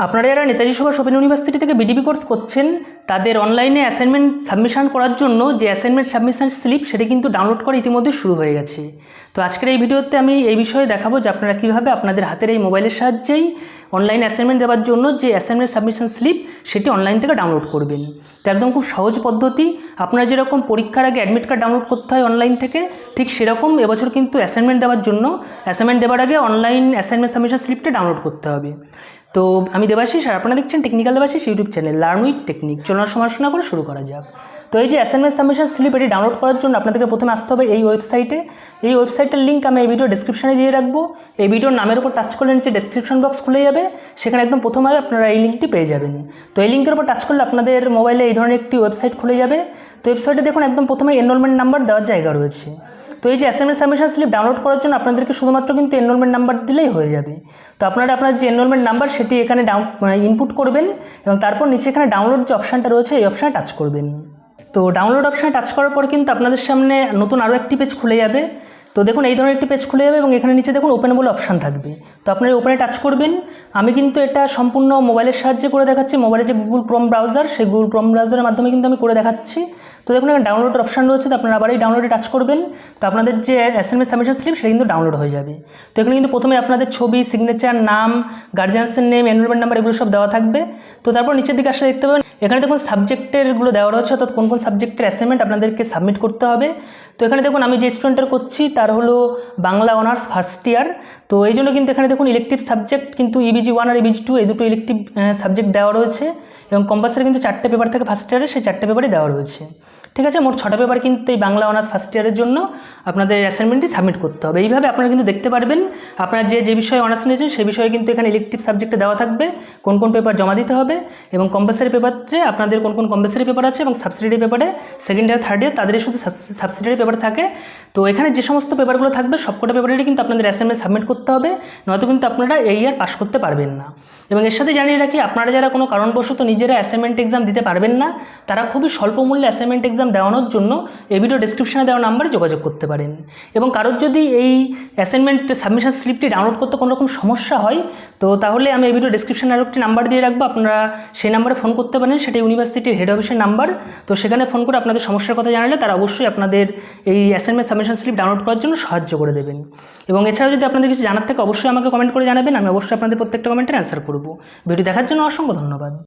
আপনারা যারা Netaji Subhash open university থেকে বিডিপি কোর্স করছেন তাদের অনলাইনে অ্যাসাইনমেন্ট সাবমিশন করার জন্য যে অ্যাসাইনমেন্ট সাবমিশন স্লিপ সেটা কিন্তু ডাউনলোড করা ইতিমধ্যে শুরু হয়ে গেছে। তো আজকের এই ভিডিওতে আমি এই বিষয়ে দেখাবো যে আপনারা কীভাবে আপনাদের হাতের এই মোবাইলের সাহায্যেই অনলাইন অ্যাসাইনমেন্ট দেওয়ার জন্য যে অ্যাসাইনমেন্ট সাবমিশন স্লিপ সেটি অনলাইন থেকে ডাউনলোড করবেন। তো একদম খুব সহজ পদ্ধতি। আপনারা যেরকম পরীক্ষার আগে অ্যাডমিট কার্ড ডাউনলোড করতে হয় অনলাইন থেকে, ঠিক সেরকম এবছর কিন্তু অ্যাসাইনমেন্ট দেওয়ার জন্য অ্যাসাইনমেন্ট দেওয়ার আগে অনলাইন অ্যাসাইনমেন্ট সাবমিশন স্লিপটা ডাউনলোড করতে হবে। তো আমি দেবাশিস আর আপনারা দেখছেন technical Debashis YouTube channel learn with technique. চলুন সমালোচনা করে শুরু করা যাক। তো এই যে অ্যাসাইনমেন্ট সাবমিশন স্লিপ এটি ডাউনলোড করার জন্য আপনাদেরকে প্রথমে আসতে হবে এই ওয়েবসাইটে। এই ওয়েবসাইটের লিঙ্ক আমি এই ভিডিও ডেসক্রিপশনে দিয়ে রাখবো। এই ভিডিওর নামের উপর টাচ করলে নিচে ডেসক্রিপশন বক্স খুলে যাবে, সেখানে একদম প্রথমে আপনারা এই লিঙ্কটি পেয়ে যাবেন। তো এই লিঙ্কের উপর টাচ করলে আপনাদের মোবাইলে এই ধরনের একটি ওয়েবসাইট খুলে যাবে। তো ওয়েবসাইটে দেখুন একদম প্রথমে এনরোলমেন্ট নাম্বার দেওয়ার জায়গা রয়েছে। তো এই যে অ্যাসাইনমেন্ট সাবমিশন স্লিপ ডাউনলোড করার জন্য আপনাদেরকে শুধুমাত্র কিন্তু এনরোলমেন্ট নাম্বার দিলেই হয়ে যাবে। তো আপনারা আপনার যে এনরোলমেন্ট নাম্বার সেটি এখানে ইনপুট করবেন এবং তারপর নিচে এখানে ডাউনলোড যে অপশানটা রয়েছে এই অপশানে টাচ করবেন। তো ডাউনলোড অপশানে টাচ করার পর কিন্তু আপনাদের সামনে নতুন আরও একটি পেজ খুলে যাবে। তো দেখুন এই ধরনের একটি পেজ খুলে যাবে এবং এখানে নিচে দেখুন ওপেন বলে অপশান থাকবে। তো আপনারা ওপেনে টাচ করবেন। আমি কিন্তু এটা সম্পূর্ণ মোবাইলের সাহায্যে করে দেখাচ্ছি। মোবাইলে যে গুগল ক্রোম ব্রাউজার, সেই গুগল ক্রোম ব্রাউজারের মাধ্যমে কিন্তু আমি করে দেখাচ্ছি। তো দেখুন এখানে ডাউনলোডের অপশান রয়েছে। তো আপনারা আবার এই ডাউনলোডে টাচ করবেন। তো আপনাদের যে অ্যাসাইনমেন্ট সাবমিশন স্লিপ সেটা কিন্তু ডাউনলোড হয়ে যাবে। তো এখানে কিন্তু প্রথমে আপনাদের ছবি, সিগনেচার, নাম, গার্জিয়ানসের নেম, এনরোলমেন্ট নাম্বার এগুলো সব দেওয়া থাকবে। তো তারপর নিচের দিকে আসলে দেখতে পাবেন এখানে দেখুন সাবজেক্টেরগুলো দেওয়া রয়েছে, অর্থাৎ কোন কোন সাবজেক্টের অ্যাসাইনমেন্ট আপনাদেরকে সাবমিট করতে হবে। তো এখানে দেখুন আমি যে স্টুডেন্টের করছি তার হলো বাংলা অনার্স ফার্স্ট ইয়ার। তো এই জন্য কিন্তু এখানে দেখুন ইলেকটিভ সাবজেক্ট কিন্তু ইবিজি 1 আর ইবিজি 2 এই দুটো ইলেকটিভ সাবজেক্ট দেওয়া রয়েছে এবং কম্পালসারি কিন্তু 4টে পেপার থাকে ফার্স্ট ইয়ারে, সেই 4টে পেপারই দেওয়া রয়েছে। ঠিক আছে, মোট 6টা পেপার কিন্তু এই বাংলা অনার্স ফার্স্ট ইয়ারের জন্য আপনাদের অ্যাসাইনমেন্টটি সাবমিট করতে হবে। এইভাবে আপনারা কিন্তু দেখতে পারবেন আপনারা যে বিষয়ে অনার্স নিয়েছেন সেই বিষয়ে কিন্তু এখানে ইলেকটিভ সাবজেক্টে দেওয়া থাকবে কোন কোন পেপার জমা দিতে হবে এবং কম্পালসারি পেপারে আপনাদের কোন কোন কম্পালসারি পেপার আছে এবং সাবসিডিয়ারি পেপারে সেকেন্ড ইয়ার থার্ড ইয়ার তাদের শুধু সাবসিডিয়ারি পেপার থাকে। তো এখানে যে সমস্ত পেপারগুলো থাকবে সবকটা পেপারেরই কিন্তু আপনাদের অ্যাসাইনমেন্ট সাবমিট করতে হবে, নয়তো কিন্তু আপনারা এই ইয়ার পাস করতে পারবেন না। এবং এর সাথে জানিয়ে রাখি আপনারা যারা কোনো কারণবশত নিজেরা অ্যাসাইনমেন্ট এক্সাম দিতে পারবেন না তারা খুবই স্বল্প মূল্যে অ্যাসাইনমেন্ট এক্সাম দেওয়ানোর জন্য এই ভিডিও ডেসক্রিপশনে দেওয়া নাম্বারে যোগাযোগ করতে পারেন। এবং কারোর যদি এই অ্যাসাইনমেন্ট সাবমিশন স্লিপটি ডাউনলোড করতে কোনো রকম সমস্যা হয় তো তাহলে আমি এই ভিডিও ডেসক্রিপশনে আরও একটি নাম্বার দিয়ে রাখবো, আপনারা সেই নাম্বারে ফোন করতে পারেন। সেটা ইউনিভার্সিটির হেড অফিসের নাম্বার। তো সেখানে ফোন করে আপনাদের সমস্যার কথা জানালে তারা অবশ্যই আপনাদের এই অ্যাসাইনমেন্ট সাবমিশন স্লিপ ডাউনলোড করার জন্য সাহায্য করে দেবেন। এবং এছাড়াও যদি আপনাদের কিছু জানার থাকে অবশ্যই আমাকে কমেন্ট করে জানাবেন, আমি অবশ্যই আপনাদের প্রত্যেকটা কমেন্টের অ্যান্সার করব। ভিডিও দেখার জন্য অসংখ্য ধন্যবাদ।